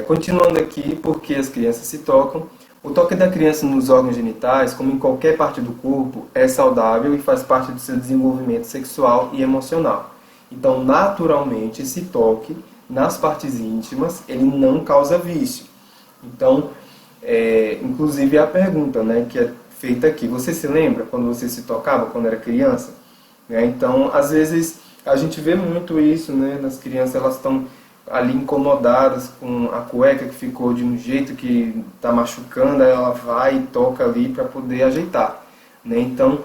Continuando aqui, porque as crianças se tocam. O toque da criança nos órgãos genitais, como em qualquer parte do corpo, é saudável e faz parte do seu desenvolvimento sexual e emocional. Então, naturalmente, esse toque nas partes íntimas, ele não causa vício. Então, inclusive a pergunta, né, que é feita aqui, você se lembra quando você se tocava quando era criança? Então, às vezes, a gente vê muito isso, né, nas crianças, elas estão ali incomodadas com a cueca que ficou de um jeito que está machucando, aí ela vai e toca ali para poder ajeitar, né? Então,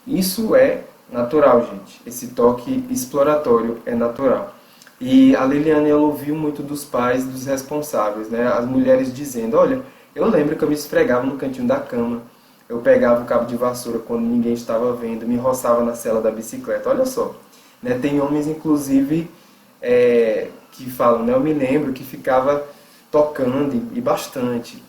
isso é natural, gente. Esse toque exploratório é natural. E a Liliane, ela ouviu muito dos pais, dos responsáveis, né? As mulheres dizendo, olha, eu lembro que eu me esfregava no cantinho da cama, eu pegava o cabo de vassoura quando ninguém estava vendo, me roçava na sela da bicicleta, olha só. Né? Tem homens, inclusive, que falam, né? Eu me lembro que ficava tocando e bastante.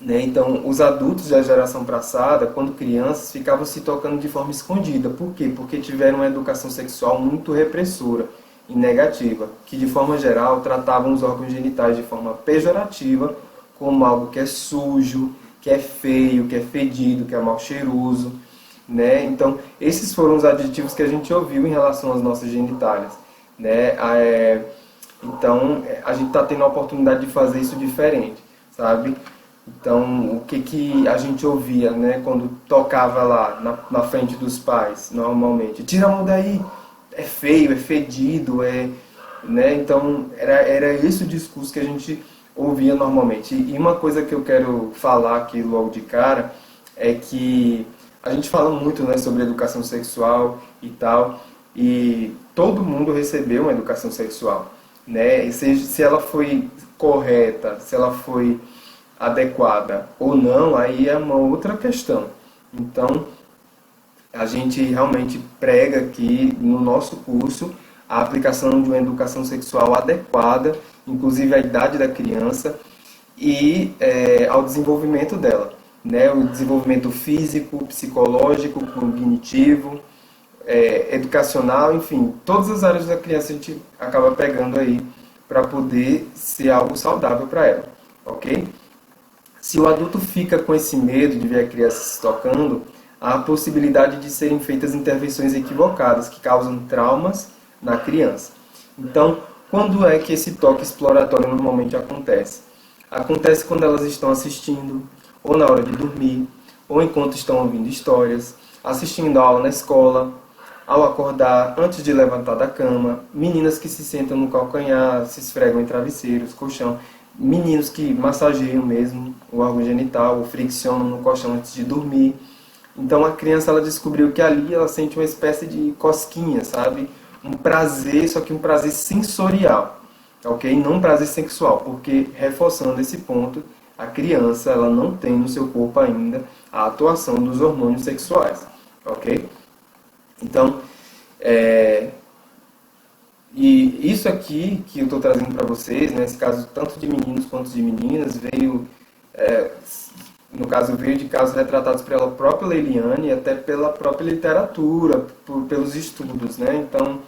Né? Então, os adultos da geração passada, quando crianças, ficavam se tocando de forma escondida. Por quê? Porque tiveram uma educação sexual muito repressora e negativa, que de forma geral tratavam os órgãos genitais de forma pejorativa, como algo que é sujo, que é feio, que é fedido, que é mal cheiroso. Né? Então, esses foram os adjetivos que a gente ouviu em relação às nossas genitálias. Né? Então, a gente está tendo a oportunidade de fazer isso diferente, sabe? Então, o que a gente ouvia, né, quando tocava lá na frente dos pais, normalmente? Tira a mão daí, é feio, é fedido, né? Então, era esse o discurso que a gente ouvia normalmente. E uma coisa que eu quero falar aqui logo de cara é que a gente fala muito, né, sobre educação sexual e tal, e todo mundo recebeu uma educação sexual, né? E se ela foi correta, se ela foi adequada ou não, aí é uma outra questão. Então, a gente realmente prega aqui no nosso curso a aplicação de uma educação sexual adequada, inclusive à idade da criança e ao desenvolvimento dela. Né? O desenvolvimento físico, psicológico, cognitivo, educacional, enfim, todas as áreas da criança a gente acaba pegando aí para poder ser algo saudável para ela, ok? Se o adulto fica com esse medo de ver a criança se tocando, há a possibilidade de serem feitas intervenções equivocadas que causam traumas na criança. Então, quando é que esse toque exploratório normalmente acontece? Acontece quando elas estão assistindo, ou na hora de dormir, ou enquanto estão ouvindo histórias, assistindo a aula na escola, ao acordar, antes de levantar da cama, meninas que se sentam no calcanhar, se esfregam em travesseiros, colchão, meninos que massageiam mesmo o órgão genital, ou friccionam no colchão antes de dormir. Então a criança, ela descobriu que ali ela sente uma espécie de cosquinha, sabe? Um prazer, só que um prazer sensorial, ok? Não um prazer sexual, porque, reforçando esse ponto, a criança, ela não tem no seu corpo ainda a atuação dos hormônios sexuais, ok? Então, e isso aqui que eu estou trazendo para vocês, nesse caso tanto de meninos quanto de meninas, no caso veio de casos retratados pela própria Leiliane e até pela própria literatura, pelos estudos, né? Então,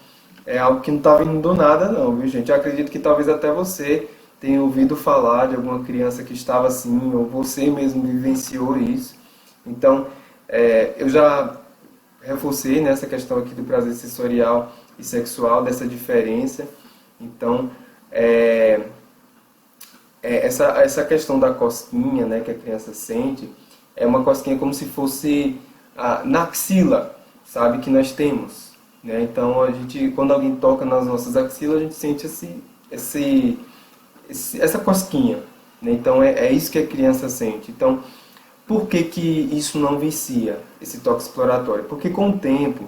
é algo que não está vindo do nada não, viu gente? Eu acredito que talvez até você tenha ouvido falar de alguma criança que estava assim, ou você mesmo vivenciou isso. Então, eu já reforcei nessa questão aqui do prazer sensorial e sexual, dessa diferença. Então, essa questão da cosquinha, né, que a criança sente, é uma cosquinha como se fosse na axila, sabe, que nós temos. Né? Então, quando alguém toca nas nossas axilas, a gente sente essa cosquinha. Né? Então, é isso que a criança sente. Então, por que isso não vicia, esse toque exploratório? Porque com o tempo,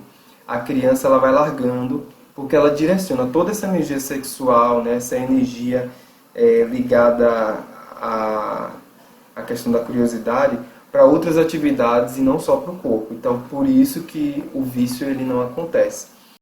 a criança ela vai largando, porque ela direciona toda essa energia sexual, né, essa energia ligada à questão da curiosidade, para outras atividades e não só para o corpo. Então, por isso que o vício ele não acontece.